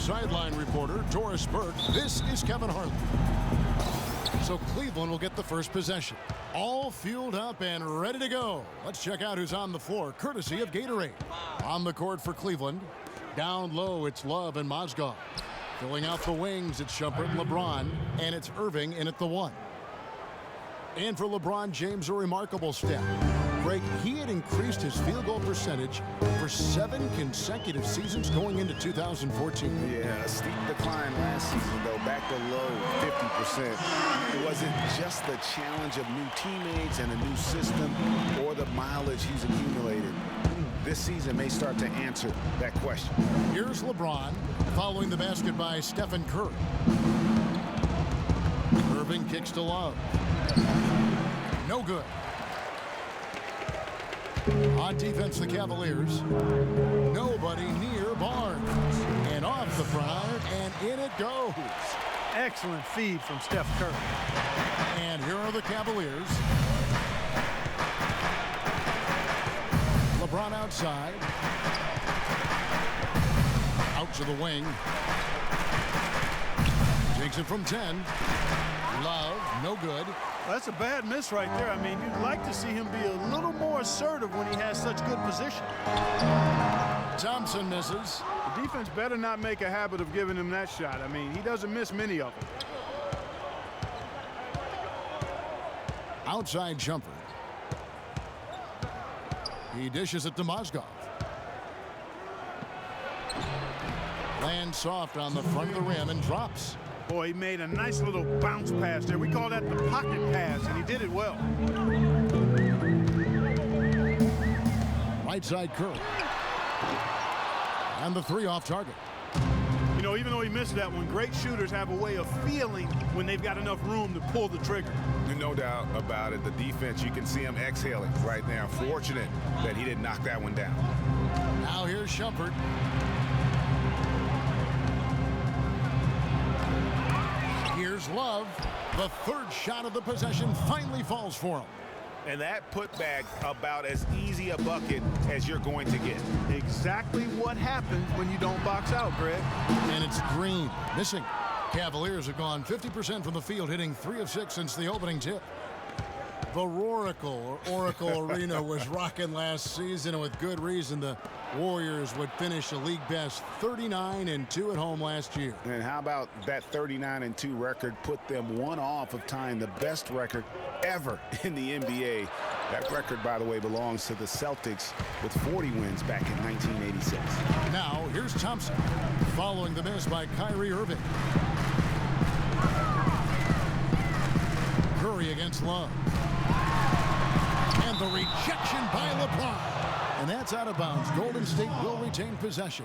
sideline reporter Doris Burke. This is Kevin Harlan. So Cleveland will get the first possession. All fueled up and ready to go. Let's check out who's on the floor, courtesy of Gatorade. On the court for Cleveland. Down low, it's Love and Mozgov. Filling out the wings, it's Shumpert and LeBron. And it's Irving in at the 1. And for LeBron James, a remarkable step. Greg, he had increased his field goal percentage for 7 consecutive seasons going into 2014. Yeah, a steep decline last season, though, back below 50%. It wasn't just the challenge of new teammates and a new system or the mileage he's accumulated. This season may start to answer that question. Here's LeBron following the basket by Stephen Curry. Irving kicks to Love. No good. On defense, the Cavaliers. Nobody near Barnes. And off the front, and in it goes. Excellent feed from Steph Curry. And here are the Cavaliers. LeBron outside. Out to the wing. Takes it from 10. Love, no good. Well, that's a bad miss right there. I mean, you'd like to see him be a little more assertive when he has such good position. Thompson misses. The defense better not make a habit of giving him that shot. I mean, he doesn't miss many of them. Outside jumper. He dishes it to Mozgov. Lands soft on the front of the rim and drops. Boy, he made a nice little bounce pass there. We call that the pocket pass, and he did it well. Right side Curry. And the 3 off target. You know, even though he missed that one, great shooters have a way of feeling when they've got enough room to pull the trigger. No doubt about it. The defense, you can see him exhaling right now. Fortunate that he didn't knock that one down. Now here's Shumpert. Here's Love. The 3rd shot of the possession finally falls for him. And that putback about as easy a bucket as you're going to get. Exactly what happens when you don't box out, Greg. And it's Green missing. Cavaliers have gone 50% from the field, hitting 3 of 6 since the opening tip. The Roracle or Oracle Arena was rocking last season, and with good reason. The Warriors would finish a league best 39-2 at home last year. And how about that 39-2 record put them 1 off of tying the best record ever in the NBA. That record, by the way, belongs to the Celtics with 40 wins back in 1986. Now here's Thompson following the miss by Kyrie Irving. Curry against Love. And the rejection by LeBron. And that's out of bounds. Golden State will retain possession.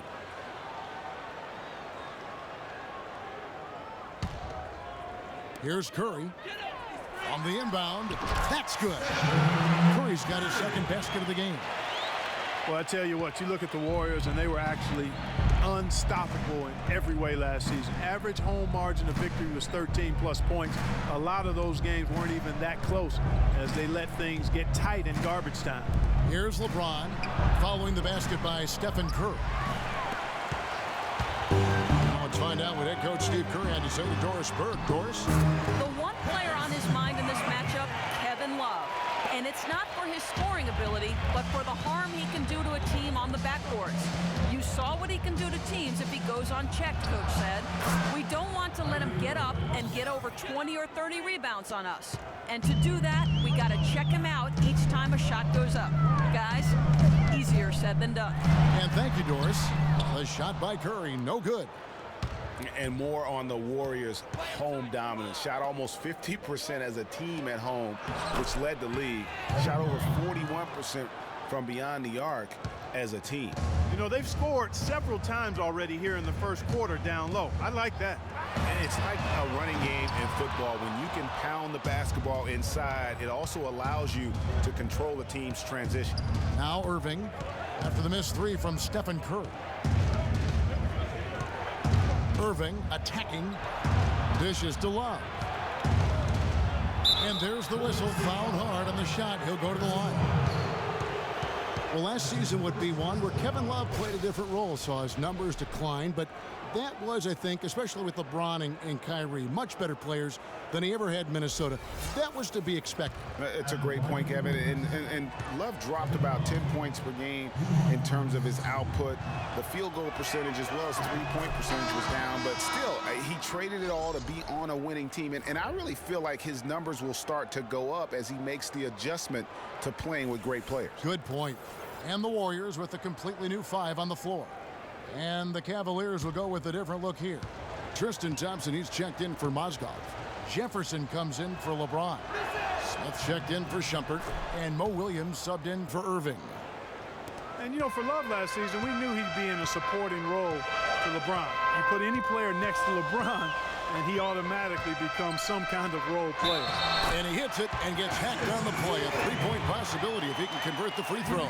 Here's Curry. On the inbound. That's good. Curry's got his 2nd basket of the game. Well, I tell you what, you look at the Warriors, and they were actually unstoppable in every way last season. Average home margin of victory was 13+ points. A lot of those games weren't even that close as they let things get tight in garbage time. Here's LeBron following the basket by Stephen Curry. Now let's find out what head coach Steve Kerr had to say to Doris Burke. Doris? The one player on his mind in this matchup, Kevin Love. And it's not for his scoring ability, but for the harm he can do to a team on the backboards. You saw what he can do to teams if he goes unchecked, Coach said. We don't want to let him get up and get over 20 or 30 rebounds on us. And to do that, we got to check him out each time a shot goes up. Guys, easier said than done. And thank you, Doris. The shot by Curry, no good. And more on the Warriors' home dominance. Shot almost 50% as a team at home, which led the league. Shot over 41% from beyond the arc as a team. You know, they've scored several times already here in the first quarter down low. I like that. And it's like a running game in football. When you can pound the basketball inside, it also allows you to control the team's transition. Now Irving after the missed 3 from Stephen Curry. Irving attacking. Dishes to Love. And there's the whistle. Fouled hard on the shot. He'll go to the line. Well, last season would be one where Kevin Love played a different role, saw his numbers decline, but that was, I think, especially with LeBron and Kyrie, much better players than he ever had in Minnesota. That was to be expected. It's a great point, Kevin. And Love dropped about 10 points per game in terms of his output. The field goal percentage as well as three-point percentage was down. But still, he traded it all to be on a winning team. And I really feel like his numbers will start to go up as he makes the adjustment to playing with great players. Good point. And the Warriors with a completely new 5 on the floor. And the Cavaliers will go with a different look here. Tristan Thompson, he's checked in for Mozgov. Jefferson comes in for LeBron. Smith checked in for Shumpert. And Mo Williams subbed in for Irving. And, you know, for Love last season, we knew he'd be in a supporting role to LeBron. You put any player next to LeBron, and he automatically becomes some kind of role player. And he hits it and gets hacked on the play. A three-point possibility if he can convert the free throw.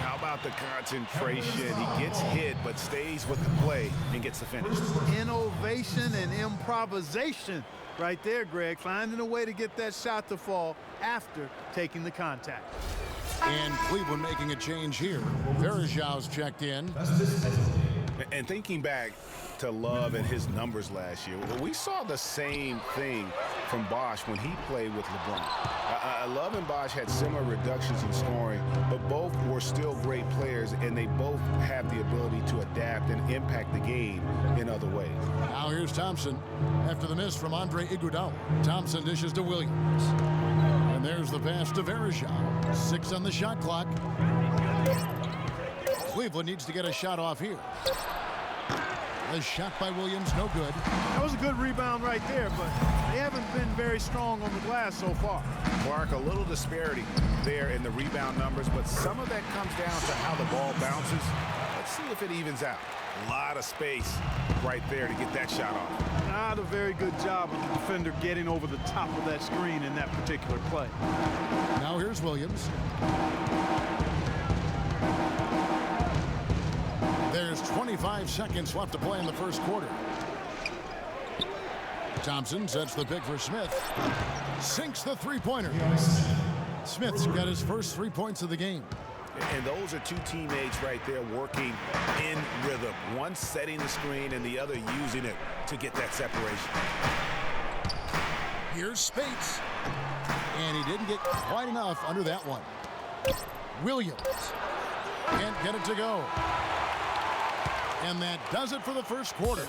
How about the concentration? He gets hit but stays with the play and gets the finish. Innovation and improvisation right there, Greg. Finding a way to get that shot to fall after taking the contact. And Cleveland making a change here. Verjau's checked in. And thinking back to Love and his numbers last year, we saw the same thing from Bosh when he played with LeBron. Love and Bosh had similar reductions in scoring, but both were still great players, and they both have the ability to adapt and impact the game in other ways. Now here's Thompson. After the miss from Andre Iguodala, Thompson dishes to Williams. And there's the pass to Verjau. 6 on the shot clock. Cleveland needs to get a shot off here. The shot by Williams, no good. That was a good rebound right there, but they haven't been very strong on the glass so far. Clark, a little disparity there in the rebound numbers, but some of that comes down to how the ball bounces. Let's see if it evens out. A lot of space right there to get that shot off. Not a very good job of the defender getting over the top of that screen in that particular play. Now here's Williams. There's 25 seconds left to play in the first quarter. Thompson sets the pick for Smith. Sinks the three-pointer. Smith's got his first 3 points of the game. And those are two teammates right there working in rhythm. One setting the screen and the other using it to get that separation. Here's Spates. And he didn't get quite enough under that one. Williams can't get it to go. And that does it for the first quarter.